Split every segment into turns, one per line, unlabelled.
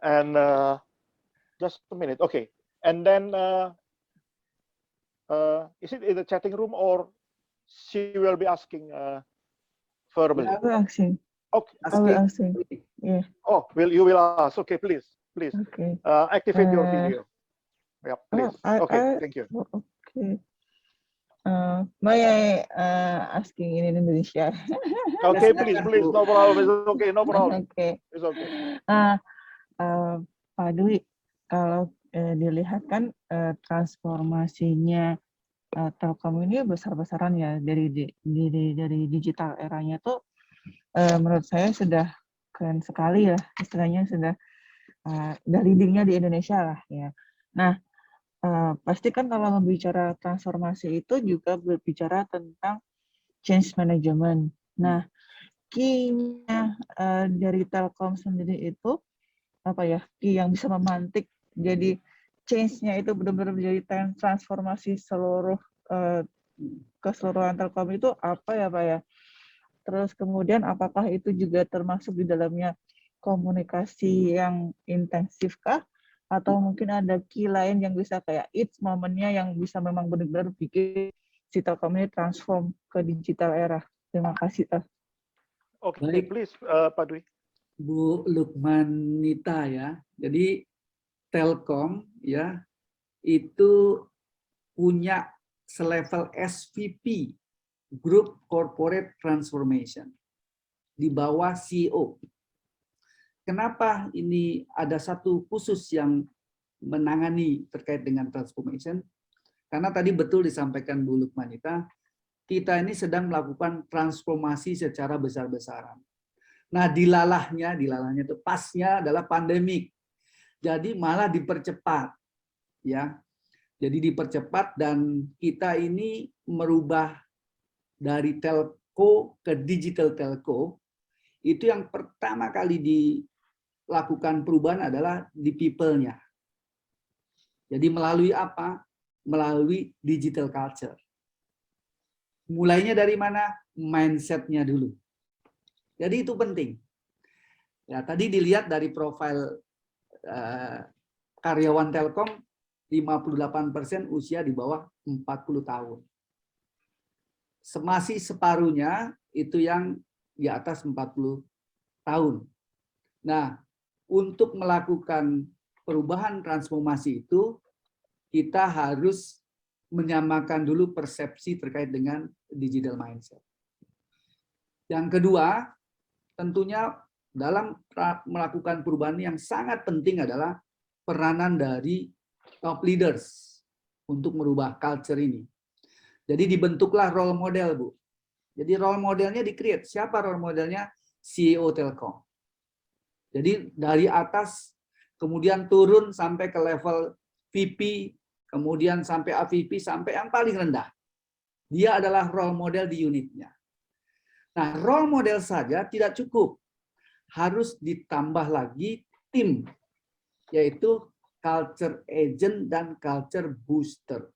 And just a minute. Okay. And then is it in the chatting room or she will be asking verbally?
I will asking.
Okay.
I will
Asking.
asking. Yeah.
Oh, you will ask? Okay, please, please
Okay.
activate your
Uh,
video. Yeah,
oh,
please. Okay, thank you.
okay. May I asking in Indonesia?
Okay,
Ya,
please,
silakan
please.
Bu.
No problem. It's okay. No problem.
Oke.
It's okay.
Pak Dwi, kalau dilihat kan transformasinya Telkom ini besar-besaran ya dari digital eranya tuh menurut saya sudah keren sekali ya, istilahnya sudah leadingnya di Indonesia lah ya. Nah, pasti kan kalau berbicara transformasi itu juga berbicara tentang change management. Nah, key-nya dari Telkom sendiri itu apa ya? Key yang bisa memantik jadi change-nya itu benar-benar menjadi transformasi seluruh keseluruhan Telkom itu apa ya Pak ya? Terus kemudian apakah itu juga termasuk di dalamnya komunikasi yang intensif kah? Atau mungkin ada key lain yang bisa kayak it's momennya yang bisa memang benar-benar bikin si Telkom ini transform ke digital era. Terima kasih.
Okay,
Baik,
please, Pak Dwi.
Bu Lukmanita ya. Jadi Telkom ya itu punya selevel SVP Group Corporate Transformation di bawah CEO. Kenapa ini ada satu khusus yang menangani terkait dengan transformation? Karena tadi betul disampaikan Bu Lukmanita, kita ini sedang melakukan transformasi secara besar-besaran. Nah, dilalahnya itu pasnya adalah pandemik. Jadi malah dipercepat, ya. Jadi dipercepat dan kita ini merubah dari telco ke digital telco. Itu yang pertama kali dilakukan perubahan adalah di people-nya. Jadi melalui apa? Melalui digital culture. Mulainya dari mana? Mindset-nya dulu. Jadi itu penting. Ya, tadi dilihat dari profil karyawan Telkom 58% usia di bawah 40 tahun. Masih separuhnya itu yang di atas 40 tahun. Nah, untuk melakukan perubahan transformasi itu kita harus menyamakan dulu persepsi terkait dengan digital mindset. Yang kedua, tentunya dalam melakukan perubahan yang sangat penting adalah peranan dari top leaders untuk merubah culture ini. Jadi dibentuklah role model, Bu. Jadi role modelnya di-create. Siapa role modelnya? CEO Telkom. Jadi dari atas kemudian turun sampai ke level VP, kemudian sampai AVP, sampai yang paling rendah. Dia adalah role model di unitnya. Nah, role model saja tidak cukup. Harus ditambah lagi tim, yaitu culture agent dan culture booster.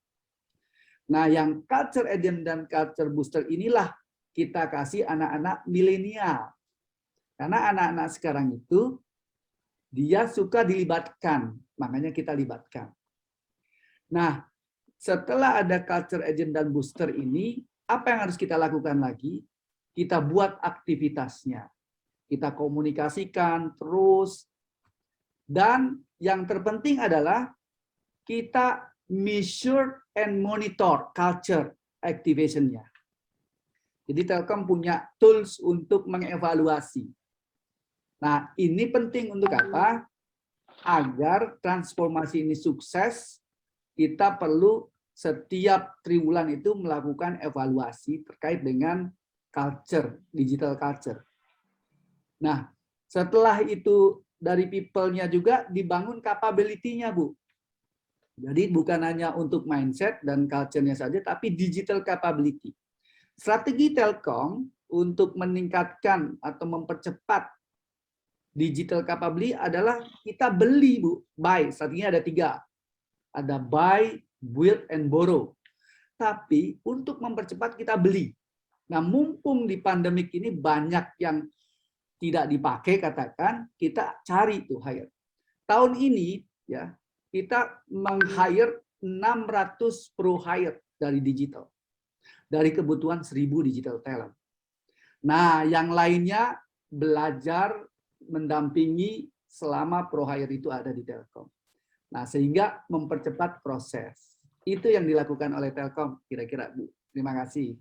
Nah, yang culture agent dan culture booster inilah kita kasih anak-anak milenial. Karena anak-anak sekarang itu dia suka dilibatkan, makanya kita libatkan. Nah, setelah ada culture agent dan booster ini, apa yang harus kita lakukan lagi? Kita buat aktivitasnya. Kita komunikasikan terus. Dan yang terpenting adalah kita measure and monitor culture activation-nya. Jadi Telkom punya tools untuk mengevaluasi. Nah, ini penting untuk apa? Agar transformasi ini sukses, kita perlu setiap triwulan itu melakukan evaluasi terkait dengan culture, digital culture. Nah, setelah itu dari people-nya juga dibangun capability-nya, Bu. Jadi bukan hanya untuk mindset dan culture-nya saja, tapi digital capability. Strategi Telkom untuk meningkatkan atau mempercepat digital capability adalah kita beli, Bu. Buy, strateginya ada 3. Ada buy, build, and borrow. Tapi untuk mempercepat kita beli. Nah, mumpung di pandemik ini banyak yang tidak dipakai, katakan, kita cari tuh hire. tahun ini ya kita meng-hire 600 pro hire dari digital. Dari kebutuhan 1.000 digital talent. Nah, yang lainnya belajar mendampingi selama pro hire itu ada di Telkom. Nah, sehingga mempercepat proses. Itu yang dilakukan oleh Telkom kira-kira, Bu. Terima kasih.